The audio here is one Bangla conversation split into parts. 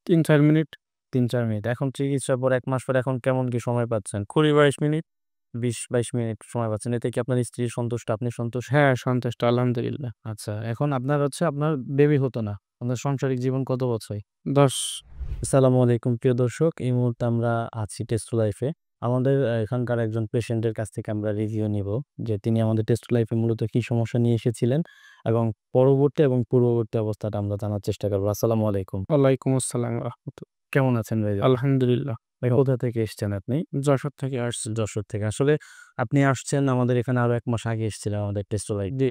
৩-৪ মিনিট। ৩-৪ মিনিট। এখন চিকিৎসার পর ১ মাস পরে এখন কেমন কি সময় পাচ্ছেন? ২০-২২ মিনিট? ২০-২২ মিনিট সময় পাচ্ছেন। এতে কি আপনার স্ত্রী সন্তুষ্ট, আপনি সন্তুষ্ট? হ্যাঁ, সন্তুষ্ট আলহামদুলিল্লাহ। আচ্ছা, এখন আপনার বেবি হতো না। আপনার সাংসারিক জীবন কত বছর? ১০। আসসালামু আলাইকুম প্রিয় দর্শক। এই মুহূর্তে আমরা আছি টেস্ট লাইফে। আমাদের এখানকার একজন পেশেন্টের কাছ থেকে আমরা রিভিউ নিবো যে তিনি আমাদের টেস্ট লাইফে মূলত কি সমস্যা নিয়ে এসেছিলেন এবং পরবর্তী এবং পূর্ববর্তী অবস্থাটা আমরা জানার চেষ্টা করব। আসসালামু আলাইকুম। ওয়ালাইকুম আসসালাম ওয়া রাহমাতুল্লাহ। কেমন আছেন ভাইজান? আলহামদুলিল্লাহ। ভাই কোথা থেকে এসেছেন আপনি? যশোর থেকে আসছি। যশোর থেকে। আসলে আপনি আসছেন আমাদের এখানে আরো ১ মাস আগে এসেছিলেন আমাদের টেস্ট লাইফে। জি।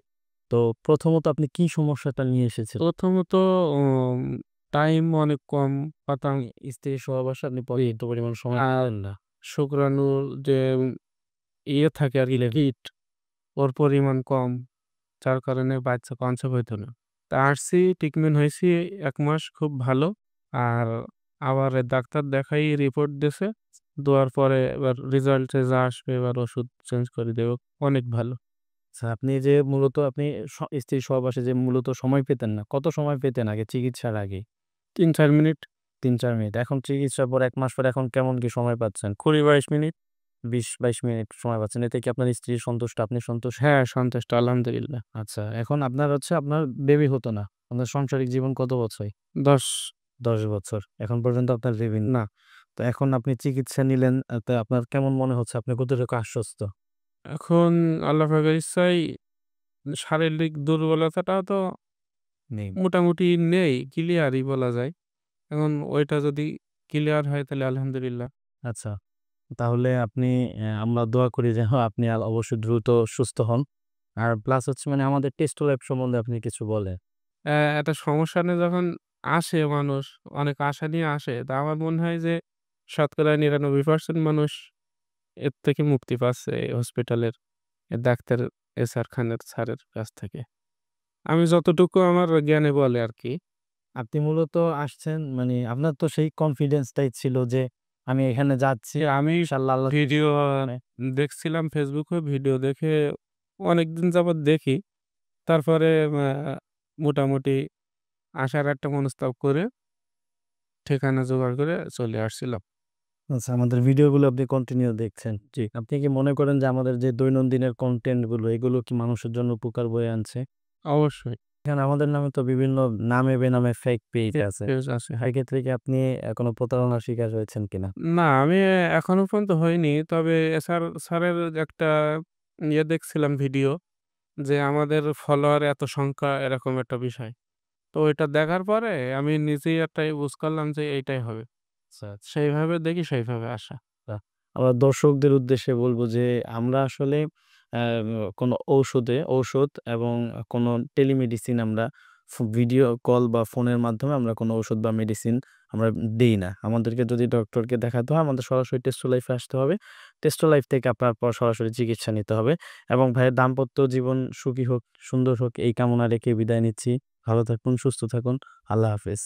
তো প্রথমত আপনি কি সমস্যাটা নিয়ে এসেছিলেন? প্রথমত উম টাইম অনেক কম পাতাম। স্ত্রীর সহবাসে আপনি পর্যাপ্ত পরিমাণ সময় আর পেলেন না। শুক্রাণুর যে থাকে আরকি হিট ওর পরিমাণ কম। যার কারণে বাচ্চা কনসেপ্ট হইতো না। তা আসছি ট্রিটমেন্ট হইছি ১ মাস খুব ভালো। আর আবার ডাক্তার দেখাই রিপোর্ট দিছে। দেওয়ার পরে এবার রেজাল্টে যা আসবে এবার ওষুধ চেঞ্জ করে দেব। অনেক ভালো। আচ্ছা, আপনি যে মূলত আপনি স্ত্রীর সহবাসে যে মূলত সময় পেতেন না, কত সময় পেতেন আগে চিকিৎসার আগে? ৩-৪ মিনিট। ৩-৪ মিনিট। এখন চিকিৎসার পর ১ মাস পরে এখন কেমন কি সময় পাচ্ছেন? ২০-২২ মিনিট? ২০-২২ মিনিট সময় পাচ্ছেন। এতে কি আপনার স্ত্রী সন্তুষ্ট, আপনি সন্তুষ্ট? হ্যাঁ, সন্তুষ্ট আলহামদুলিল্লাহ। আচ্ছা, এখন আপনার বেবি হতো না। আপনার সাংসারিক জীবন কত বছর? ১০। ১০ বছর। এখন পর্যন্ত আপনার বেবি না। তো এখন আপনি চিকিৎসা নিলেন, তো আপনার কেমন মনে হচ্ছে? আপনি কতটুকু আশ্বস্ত? এখন আল্লাহ পাকের ইচ্ছায় শারীরিক দুর্বলতাটা তো নেই। মোটামুটি নেই, ক্লিয়ারই বলা যায়। এখন ওইটা যদি ক্লিয়ার হয় তাহলে আলহামদুলিল্লাহ। আচ্ছা। তাহলে আপনি আমরা দোয়া করি যেন আপনি অবশ্যই দ্রুত সুস্থ হন। আর প্লাস হচ্ছে মানে আমাদের টেস্ট ল্যাব সম্বন্ধে আপনি কিছু বলেন। একটা সমস্যা নিয়ে যখন আসে মানুষ, অনেক আশা নিয়ে আসে, তা আমার মনে হয় যে শতকরা ৯৯% মানুষ এর থেকে মুক্তি পাচ্ছে এই হসপিটালের ডাক্তার এসআর খানের স্যারের কাছ থেকে। আমি যতটুকু আমার জ্ঞানে বলে আরকি। আপনি মূলত আসছেন মানে আপনার তো সেই কনফিডেন্সটাই ছিল যে আমি এখানে যাচ্ছি আমি ইনশাআল্লাহ আল্লাহ ভিডিও মানে দেখছিলাম ফেসবুকে, ভিডিও দেখে অনেকদিন যাবৎ দেখি। তারপরে মোটামুটি আসার একটা মনস্তাব করে ঠিকানা জোগাড় করে চলে আসছিলাম। আচ্ছা, আমাদের ভিডিওগুলো আপনি কন্টিনিউ দেখছেন। জি, আপনি কি মনে করেন যে আমাদের যে দৈনন্দিনের কনটেন্ট গুলো এগুলো কি মানুষের জন্য উপকার বয়ে আনছে? অবশ্যই। এখানে আমাদের নামে তো বিভিন্ন নামে বেনামে ফেক পেজ আছে। পেজ আছে, হ্যাঁ। সেক্ষেত্রে কি আপনি কোনো প্রতারণার শিকার হয়েছেন কিনা? না, আমি এখনো পর্যন্ত হইনি। তবে স্যারের একটা দেখছিলাম ভিডিও যে আমাদের ফলোয়ার এত সংখ্যা এরকম একটা বিষয়। তো ওইটা দেখার পরে আমি নিজেই একটা বুঝ করলাম যে এইটাই হবে। আচ্ছা, আচ্ছা। সেইভাবে দেখি সেইভাবে আসা। আমরা দর্শকদের উদ্দেশ্যে বলব যে আমরা আসলে অ্যা কোনো ঔষধ এবং কোনো টেলিমেডিসিন আমরা ভিডিও কল বা ফোনের মাধ্যমে আমরা কোনো ঔষধ বা মেডিসিন আমরা দেই না। আমাদেরকে যদি ডক্টরকে দেখাতে হয় আমাদের সরাসরি টেস্টো লাইফে আসতে হবে। টেস্টো লাইফ থেকে আপনার পর সরাসরি চিকিৎসা নিতে হবে এবং ভাইয়ের দাম্পত্য জীবন সুখী হোক, সুন্দর হোক এই কামনা রেখে বিদায় নিচ্ছি। ভালো থাকুন, সুস্থ থাকুন। আল্লাহ হাফেজ।